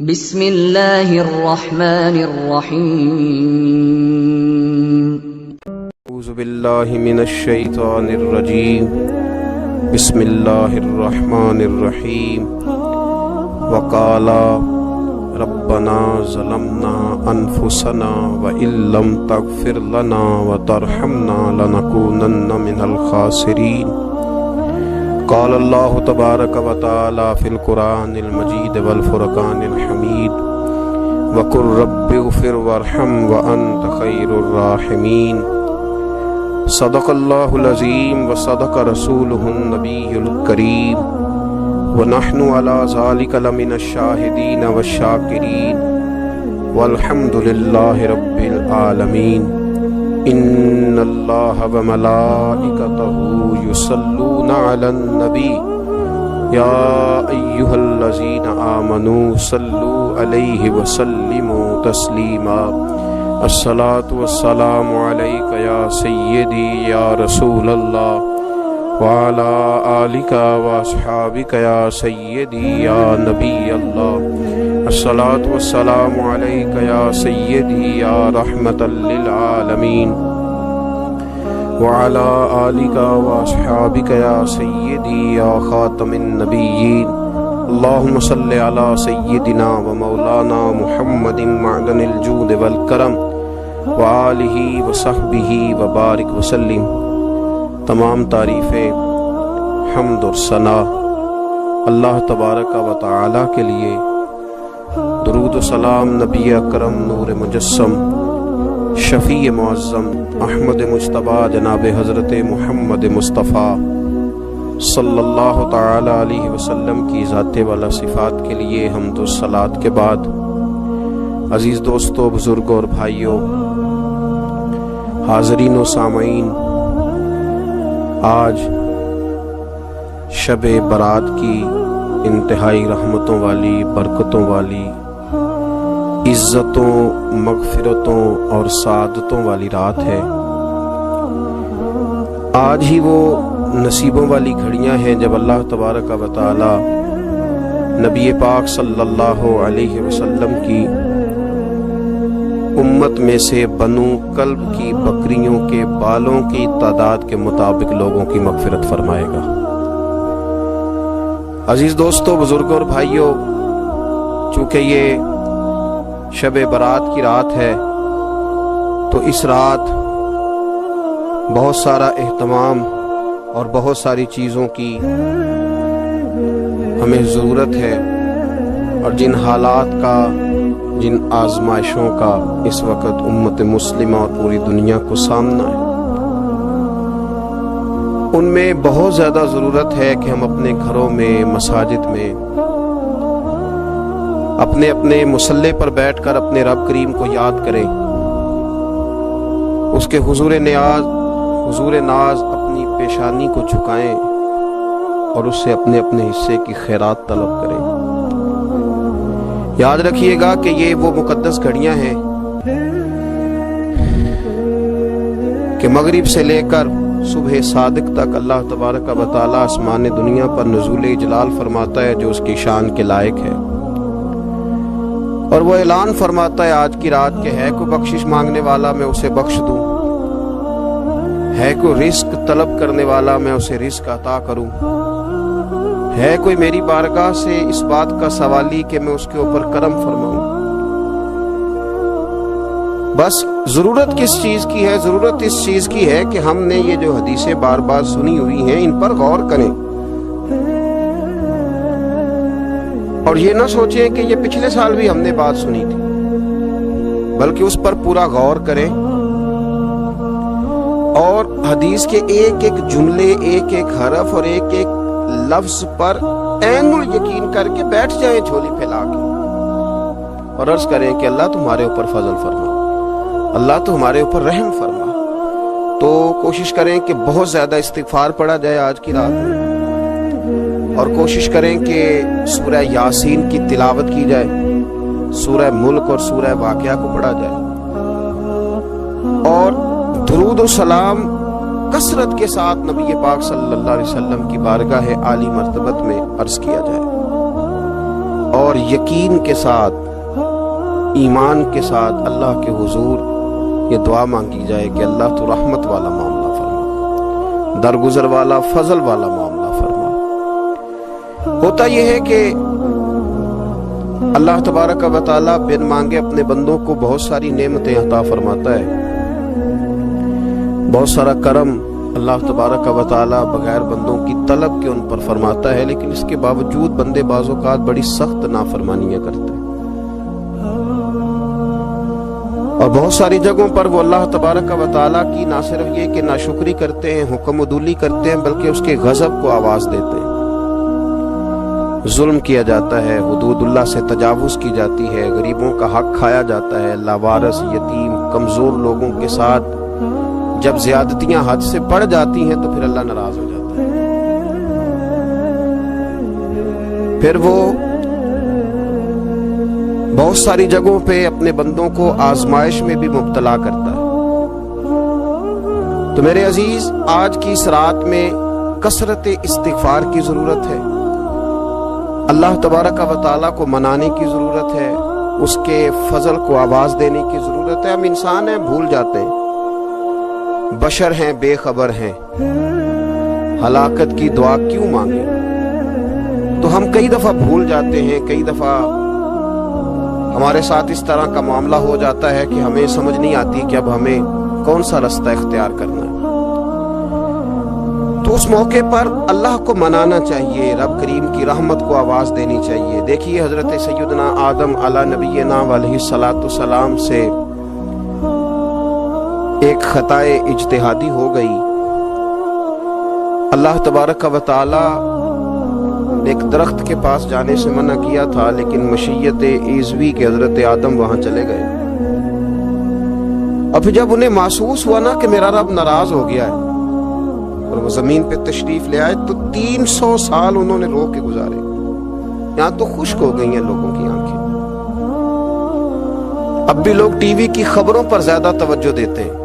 بسم اللہ الرحمن الرحیم اعوذ باللہ من الشیطان الرجیم بسم اللہ الرحمن الرحیم وقالا ربنا ظلمنا انفسنا وان لم تغفر لنا وترحمنا لنکونن من الخاسرین قال اللہ تبارک و تعالی فی القرآن المجید والفرقان الحمید وقل رب اغفر وارحم وانت خیر الراحمین صدق اللہ العظیم وصدق رسولہ النبی الکریم ونحن علی ذلک لمن الشاہدین والشاکرین والحمد للہ رب العالمین ان اللہ وملائکتہ یصلون علی النبی یا ایہا الذین آمنوا صلوا علیہ وسلموا تسلیما الصلاة والسلام علیک یا سیدی یا رسول اللہ وعلی آلک واصحابک یا سیدی یا نبی اللہ الصلاة والسلام علیک یا سیدی یا رحمتا للعالمین وعلی آلک واصحابک یا سیدی یا خاتم النبیین اللہم صلی علی سیدنا و مولانا محمد معدن الجود والکرم وآلہ وصحبہ وبارک وسلم۔ تمام تعریفیں حمد اور ثنا اللہ تبارک و تعالی کے لیے، درود و سلام نبی اکرم نور مجسم شفیع معظم احمد مجتبیٰ جناب حضرت محمد مصطفیٰ صلی اللہ تعالی علیہ وسلم کی ذات والا صفات کے لیے حمد و صلات کے بعد، عزیز دوستو، بزرگوں اور بھائیوں، حاضرین و سامعین، آج شب برات کی انتہائی رحمتوں والی، برکتوں والی، عزتوں، مغفرتوں اور سعادتوں والی رات ہے۔ آج ہی وہ نصیبوں والی گھڑیاں ہیں جب اللہ تبارک و تعالی نبی پاک صلی اللہ علیہ وسلم کی امت میں سے بنو کلب کی بکریوں کے بالوں کی تعداد کے مطابق لوگوں کی مغفرت فرمائے گا۔ عزیز دوستو، بزرگوں اور بھائیوں، چونکہ یہ شب برات کی رات ہے تو اس رات بہت سارا اہتمام اور بہت ساری چیزوں کی ہمیں ضرورت ہے، اور جن حالات کا، جن آزمائشوں کا اس وقت امت مسلمہ اور پوری دنیا کو سامنا ہے، ان میں بہت زیادہ ضرورت ہے کہ ہم اپنے گھروں میں، مساجد میں، اپنے اپنے مصلی پر بیٹھ کر اپنے رب کریم کو یاد کریں، اس کے حضور ناز اپنی پیشانی کو جھکائیں اور اس سے اپنے اپنے حصے کی خیرات طلب کریں۔ یاد رکھیے گا کہ یہ وہ مقدس گھڑیاں ہیں کہ مغرب سے لے کر صبح صادق تک اللہ تبارک و تعالی آسمان دنیا پر نزول اجلال فرماتا ہے جو اس کی شان کے لائق ہے، اور وہ اعلان فرماتا ہے آج کی رات کہ ہے کوئی بخشش مانگنے والا میں اسے بخش دوں، ہے کوئی رزق طلب کرنے والا میں اسے رزق عطا کروں، ہے کوئی میری بارگاہ سے اس بات کا سوالی کہ میں اس کے اوپر کرم فرماؤں۔ بس ضرورت کس چیز کی ہے؟ ضرورت اس چیز کی ہے کہ ہم نے یہ جو حدیثیں بار بار سنی ہوئی ہیں ان پر غور کریں، اور یہ نہ سوچیں کہ یہ پچھلے سال بھی ہم نے بات سنی تھی، بلکہ اس پر پورا غور کریں اور حدیث کے ایک ایک جملے، ایک ایک حرف اور ایک ایک لفظ پر عین یقین کر کے بیٹھ جائیں جھولی پھیلا کے، اور عرض کریں کہ اللہ تمہارے اوپر فضل فرما، اللہ تو ہمارے اوپر رحم فرما۔ تو کوشش کریں کہ بہت زیادہ استغفار پڑھا جائے آج کی رات میں، اور کوشش کریں کہ سورہ یاسین کی تلاوت کی جائے، سورہ ملک اور سورہ واقعہ کو پڑھا جائے، اور درود و سلام کثرت کے ساتھ نبی پاک صلی اللہ علیہ وسلم کی بارگاہ عالی مرتبت میں عرض کیا جائے۔ اور یقین کے ساتھ، ایمان کے ساتھ اللہ کے حضور یہ دعا مانگی جائے کہ اللہ تو رحمت والا معاملہ فرما، درگزر والا، فضل والا معاملہ فرما۔ ہوتا یہ ہے کہ اللہ تبارک و تعالیٰ بن مانگے اپنے بندوں کو بہت ساری نعمتیں عطا فرماتا ہے، بہت سارا کرم اللہ تبارک و تعالیٰ بغیر بندوں کی طلب کے ان پر فرماتا ہے، لیکن اس کے باوجود بندے بعض اوقات بڑی سخت نافرمانیاں کرتے ہیں، اور بہت ساری جگہوں پر وہ اللہ تبارک و تعالیٰ کی نہ صرف یہ کہ ناشکری کرتے ہیں، حکم عدولی کرتے ہیں، بلکہ اس کے غضب کو آواز دیتے ہیں۔ ظلم کیا جاتا ہے، حدود اللہ سے تجاوز کی جاتی ہے، غریبوں کا حق کھایا جاتا ہے، لاوارث، یتیم، کمزور لوگوں کے ساتھ جب زیادتیاں حد سے بڑھ جاتی ہیں تو پھر اللہ ناراض ہو جاتا ہے، پھر وہ بہت ساری جگہوں پہ اپنے بندوں کو آزمائش میں بھی مبتلا کرتا ہے۔ تو میرے عزیز، آج کی اس رات میں کثرت استغفار کی ضرورت ہے، اللہ تبارک و تعالیٰ کو منانے کی ضرورت ہے، اس کے فضل کو آواز دینے کی ضرورت ہے۔ ہم انسان ہیں، بھول جاتے ہیں، بشر ہیں، بے خبر ہیں، ہلاکت کی دعا کیوں مانگیں؟ تو ہم کئی دفعہ بھول جاتے ہیں، کئی دفعہ ہمارے ساتھ اس طرح کا معاملہ ہو جاتا ہے کہ ہمیں سمجھ نہیں آتی کہ اب ہمیں کون سا رستہ اختیار کرنا ہے۔ تو اس موقع پر اللہ کو منانا چاہیے، رب کریم کی رحمت کو آواز دینی چاہیے۔ دیکھیے حضرت سیدنا آدم علی نبینا علیہ الصلاۃ والسلام سے ایک خطائے اجتہادی ہو گئی، اللہ تبارک و تعالی نے ایک درخت کے پاس جانے سے منع کیا تھا، لیکن مشیت ایزوی کے حضرت آدم وہاں چلے گئے، اور پھر جب انہیں محسوس ہوا نا کہ میرا رب ناراض ہو گیا ہے اور وہ زمین پہ تشریف لے آئے، تو 300 سال انہوں نے رو کے گزارے، یہاں تو خشک ہو گئی ہیں لوگوں کی آنکھیں۔ اب بھی لوگ ٹی وی کی خبروں پر زیادہ توجہ دیتے ہیں،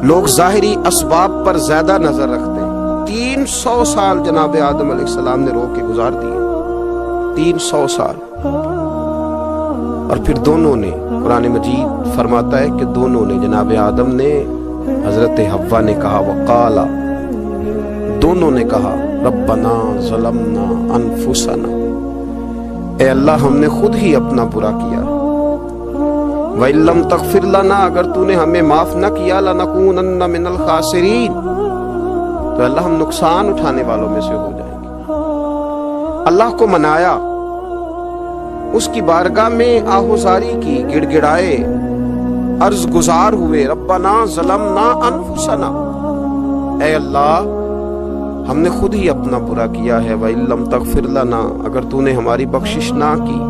لوگ ظاہری اسباب پر زیادہ نظر رکھتے ہیں۔ 300 سال جناب آدم علیہ السلام نے رو کے گزار دیے، 300 سال۔ اور پھر دونوں نے، قرآن مجید فرماتا ہے کہ دونوں نے، جناب آدم نے، حضرت حوا نے کہا، وقالا، دونوں نے کہا، ربنا ظلمنا انفسنا، اے اللہ ہم نے خود ہی اپنا برا کیا، وَإِن لَّمْ تَغْفِرْ لَنَا، اگر تو نے ہمیں معاف نہ کیا، لَنَكُونَنَّ مِنَ الْخَاسِرِينَ، تو اللہ ہم نقصان اٹھانے والوں میں سے ہو جائیں گے۔ اللہ کو منایا، اس کی بارگاہ میں آہوزاری کی، گڑ گڑائے، عرض گزار ہوئے، ربنا ظلمنا انفسنا، اے اللہ ہم نے خود ہی اپنا برا کیا ہے، وَإِن لَّمْ تَغْفِرْ لَنَا، اگر تو نے ہماری بخشش نہ کی،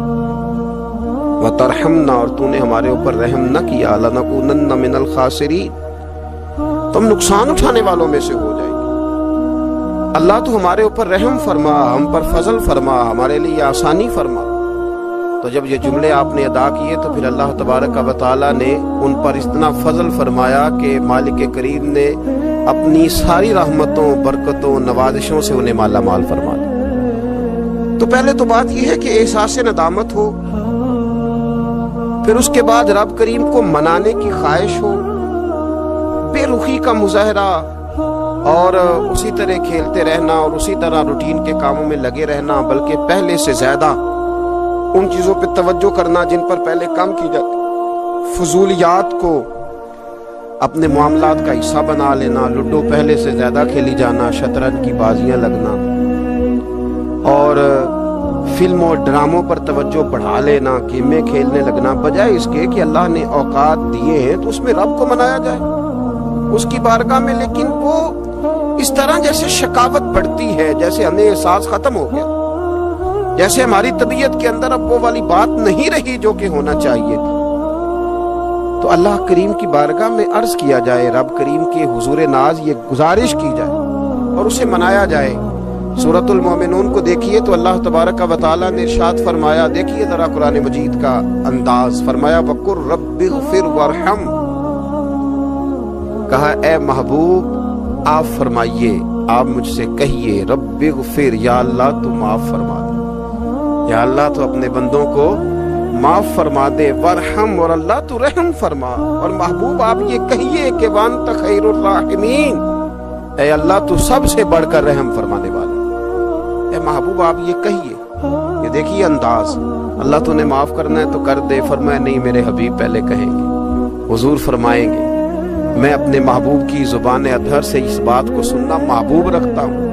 وَتَرْحَمْنَا، اور تو نے ہمارے اوپر رحم نہ کیا، لَنَكُونَنَّ مِنَ الْخَاسِرِينَ، تم نقصان اٹھانے والوں میں سے ہو جائیں گے۔ اللہ تو ہمارے اوپر رحم فرما، ہم پر فضل فرما، ہمارے لیے آسانی فرما۔ تو جب یہ جملے آپ نے ادا کیے تو پھر اللہ تبارک و تعالیٰ نے ان پر اتنا فضل فرمایا کہ مالک کریم نے اپنی ساری رحمتوں، برکتوں، نوازشوں سے انہیں مالا مال فرما دیا۔ تو پہلے تو بات یہ ہے کہ احساس ندامت ہو، پھر اس کے بعد رب کریم کو منانے کی خواہش ہو، بے رخی کا مظاہرہ، اور اسی طرح کھیلتے رہنا اور اسی طرح روٹین کے کاموں میں لگے رہنا، بلکہ پہلے سے زیادہ ان چیزوں پہ توجہ کرنا جن پر پہلے کام کی جاتی، فضولیات کو اپنے معاملات کا حصہ بنا لینا، لوڈو پہلے سے زیادہ کھیلی جانا، شطرنج کی بازیاں لگنا، اور فلم اور ڈراموں پر توجہ بڑھا لینا، گیمیں کھیلنے لگنا، بجائے اس کے کہ اللہ نے اوقات دیے ہیں تو اس میں رب کو منایا جائے اس کی بارگاہ میں۔ لیکن وہ اس طرح جیسے شکاوت بڑھتی ہے، جیسے ہمیں احساس ختم ہو گیا، جیسے ہماری طبیعت کے اندر اب وہ والی بات نہیں رہی جو کہ ہونا چاہیے تھی۔ تو اللہ کریم کی بارگاہ میں عرض کیا جائے، رب کریم کے حضور ناز یہ گزارش کی جائے اور اسے منایا جائے۔ سورۃ المومنون کو دیکھیے تو اللہ تبارک و تعالیٰ نے ارشاد فرمایا، دیکھیے ذرا قرآن مجید کا انداز، فرمایا وَقُلْ رَبِّ اغْفِرْ وَارْحَمْ، کہا اے محبوب آپ فرمائیے، آپ مجھ سے کہیے، رب اغفر، یا اللہ تو معاف فرما دے، یا اللہ تو اپنے بندوں کو معاف فرما دے، ورحم، اور اللہ تو رحم فرما۔ اور محبوب آپ یہ کہیے کہ وانت خیر الراحمین، اے اللہ تو سب سے بڑھ کر رحم فرمانے والا۔ اے محبوب آپ یہ کہیے۔ یہ دیکھیے انداز، اللہ تو نے معاف کرنا ہے تو کر دے، فرمایا نہیں میرے حبیب پہلے کہیں گے، حضور فرمائیں گے۔ میں اپنے محبوب کی زبان اطہر سے اس بات کو سننا محبوب رکھتا ہوں۔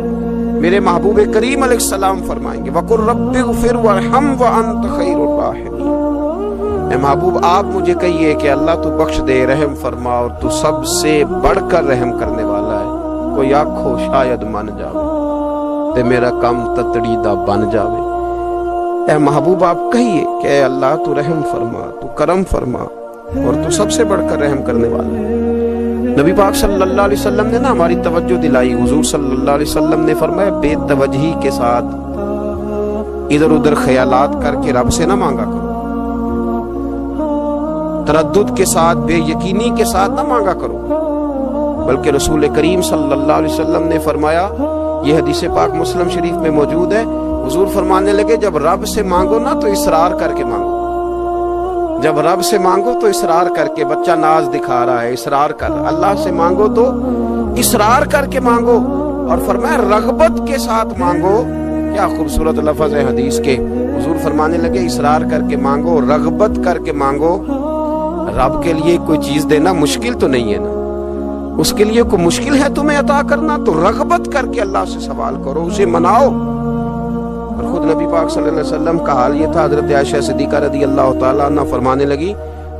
میرے محبوب کریم علیہ السلام فرمائیں گے وَقُلْ رَبِّ اغْفِرْ وَارْحَمْ وَأَنْتَ خَيْرُ الرَّاحِمِينَ۔ اے محبوب آپ مجھے کہیے کہ اللہ تو بخش دے، رحم فرما، اور تو سب سے بڑھ کر رحم کرنے والا ہے۔ کوئی آنکھو شاید من جاوے تے میرا کم تتڑی دا بن جاوے۔ اے محبوب آپ کہیے کہ اے اللہ تو رحم فرما، تو کرم فرما، اور تو سب سے بڑھ کر رحم کرنے والا ہے۔ نبی پاک صلی اللہ علیہ وسلم نے ہماری توجہ دلائی۔ حضور صلی اللہ علیہ وسلم نے فرمایا بے توجہی کے ساتھ ادھر ادھر خیالات کر کے رب سے نہ مانگا کرو، تردد کے ساتھ، بے یقینی کے ساتھ نہ مانگا کرو، بلکہ رسول کریم صلی اللہ علیہ وسلم نے فرمایا، یہ حدیث پاک مسلم شریف میں موجود ہے، حضور فرمانے لگے جب رب سے مانگو نا تو اصرار کر کے مانگو۔ جب رب سے مانگو تو اصرار کر کے، بچہ ناز دکھا رہا ہے اصرار کر، اللہ سے مانگو تو اصرار کر کے مانگو، اور فرمایا رغبت کے ساتھ مانگو۔ کیا خوبصورت لفظ ہے حدیث کے، حضور فرمانے لگے اصرار کر کے مانگو، رغبت کر کے مانگو۔ رب کے لیے کوئی چیز دینا مشکل تو نہیں ہے نا، اس کے لیے کوئی مشکل ہے تمہیں عطا کرنا، تو رغبت کر کے اللہ سے سوال کرو، اسے مناؤ۔ اور خود نبی پاک صلی اللہ علیہ وسلم کا حال یہ تھا، حضرت عائشہ صدیقہ رضی اللہ تعالیٰ عنہ فرمانے لگی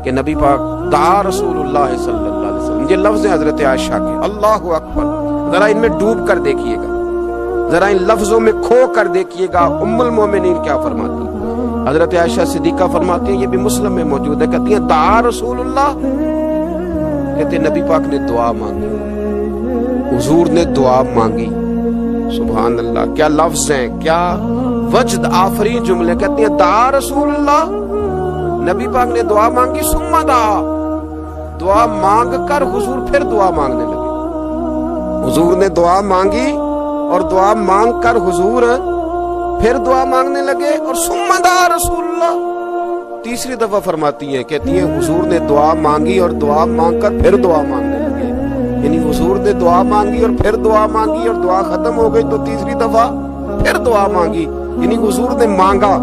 کہ نبی پاک دعا رسول اللہ صلی اللہ علیہ وسلم، یہ لفظ ہیں حضرت عائشہ کے، اللہ اکبر، ذرا ان میں ڈوب کر دیکھیے گا، ذرا ان لفظوں میں کھو کر دیکھیے گا ام المومنین کیا فرماتی ہیں۔ حضرت عائشہ صدیقہ فرماتی ہیں، یہ بھی مسلم میں موجود ہے، کہتی ہیں دعا رسول اللہ، کہتے ہیں نبی پاک نے دعا مانگی، حضور نے دعا مانگی۔ سبحان اللہ، کیا لفظ ہیں، کیا وجد آفرین جملے، کہتی ہیں دعا رسول اللہ، نبی پاک نے دعا مانگی، ثم دعا، دعا مانگ کر حضور پھر دعا مانگنے لگے۔ حضور نے دعا مانگی اور دعا مانگ کر حضور پھر دعا مانگنے لگے، اور ثم دعا رسول اللہ، تیسری دفعہ فرماتی ہیں، کہتی ہیں حضور نے دعا مانگی اور دعا مانگ کر پھر دعا مانگنے لگے، یعنی حضور نے دعا مانگی اور پھر دعا مانگی، اور دعا ختم ہو گئی تو تیسری دفعہ پھر دعا مانگی، یعنی حضور نے مانگا۔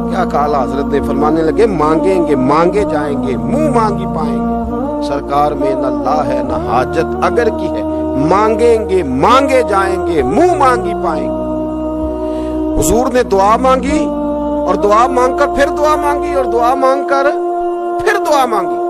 کیا کہا حضرت نے، فرمانے لگے مانگیں گے مانگے جائیں گے، منہ مانگی پائیں گے، سرکار میں نہ لا ہے نہ حاجت اگر کی ہے، مانگیں گے مانگے جائیں گے، منہ مانگی پائیں گے۔ حضور نے دعا مانگی اور دعا مانگ کر پھر دعا مانگی، اور دعا مانگ کر پھر دعا مانگی۔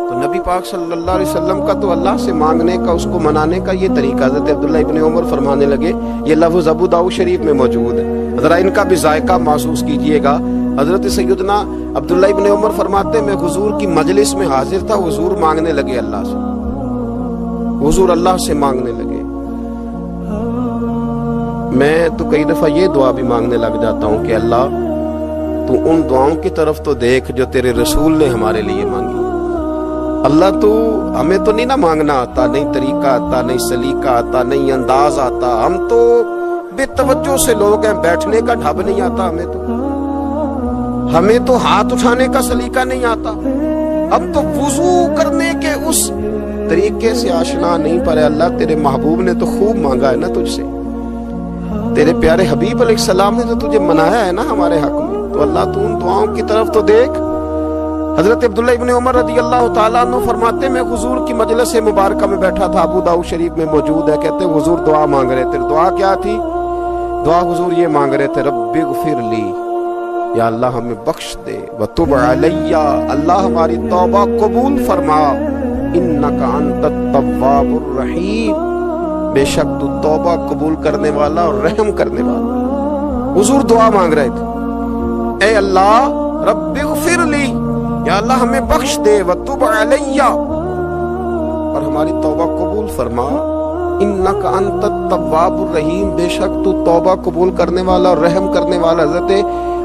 تو نبی پاک صلی اللہ علیہ وسلم کا تو اللہ سے مانگنے کا، اس کو منانے کا یہ طریقہ، حضرت عبداللہ ابن عمر فرمانے لگے، یہ لفظ ابو داؤد شریف میں موجود ہے، ذرا ان کا بھی ذائقہ محسوس کیجئے گا۔ حضرت سیدنا عبداللہ ابن عمر فرماتے میں حضور کی مجلس میں حاضر تھا، حضور مانگنے لگے اللہ سے، حضور اللہ سے مانگنے لگے۔ میں تو کئی دفعہ یہ دعا بھی مانگنے لگ جاتا ہوں کہ اللہ تو ان دعاؤں کی طرف تو دیکھ جو تیرے رسول نے ہمارے لیے مانگی۔ اللہ تو ہمیں تو نہیں نہ مانگنا آتا، نہیں طریقہ آتا، نہیں سلیقہ آتا، نہیں انداز آتا، ہم تو بے توجہ سے لوگ ہیں، بیٹھنے کا ڈھب نہیں آتا ہمیں تو ہاتھ اٹھانے کا سلیقہ نہیں آتا، ہم تو وضو کرنے کے اس طریقے سے آشنا نہیں، پر اللہ تیرے محبوب نے تو خوب مانگا ہے نا تجھ سے، تیرے پیارے حبیب علیہ السلام نے تو تجھے منایا ہے نا ہمارے حق میں، تو اللہ تو ان دعاؤں کی طرف تو دیکھ۔ حضرت عبداللہ ابن عمر رضی اللہ تعالیٰ عنہ فرماتے میں حضور کی مجلس مبارکہ میں بیٹھا تھا، ابو داؤد شریف میں موجود ہے، کہتے حضور دعا مانگ رہے تھے۔ دعا کیا تھی؟ دعا حضور یہ مانگ رہے تھے، رب اغفر لی، یا اللہ ہمیں بخش دے، وتب علی، اللہ ہماری توبہ قبول فرما، انک انت التواب الرحیم، بے شک تو توبہ قبول کرنے والا اور رحم کرنے والا۔ حضور دعا مانگ رہے تھے، اے اللہ رب اغفر لی، یا اللہ ہمیں بخش دے، وتب علی، اور ہماری توبہ قبول فرما، انک انت التواب الرحیم، بے شک تو توبہ قبول کرنے والا اور رحم کرنے والا۔ حضرت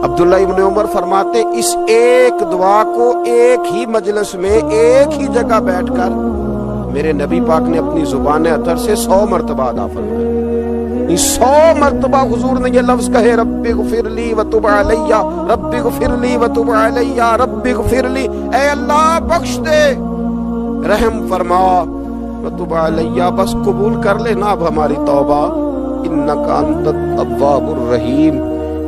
عبداللہ ابن عمر فرماتے اس ایک دعا کو ایک ہی مجلس میں ایک ہی جگہ بیٹھ کر میرے نبی پاک نے اپنی زبان اطہر سے 100 مرتبہ ادا فرمایا۔ 100 مرتبہ حضور نے یہ لفظ کہے رب اغفر لی وتب علیہ، رب اغفر لی وتب علیہ، رب اغفر لی، اے اللہ بخش دے، رحم فرما، وتب علیہ، بس قبول کر لے نا اب ہماری توبہ، انک انت التواب الرحیم،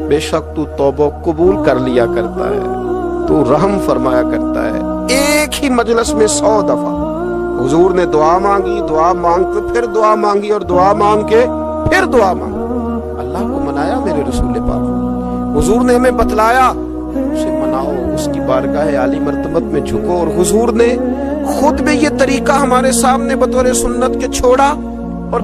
بے شک تو توبہ قبول کر لیا کرتا ہے، تو رحم فرمایا کرتا ہے۔ ایک ہی مجلس میں 100 دفعہ حضور نے دعا مانگی، دعا مانگ کے پھر دعا مانگی، اور دعا مانگ کے پھر دعا مانگی، اللہ کو منایا میرے رسول پاک، حضور نے ہمیں بتلایا، اسے مناؤ، اس کی بارگاہ عالی مرتبت میں جھکو، اور حضور نے خود بھی یہ طریقہ ہمارے سامنے بطور سنت کے چھوڑا، اور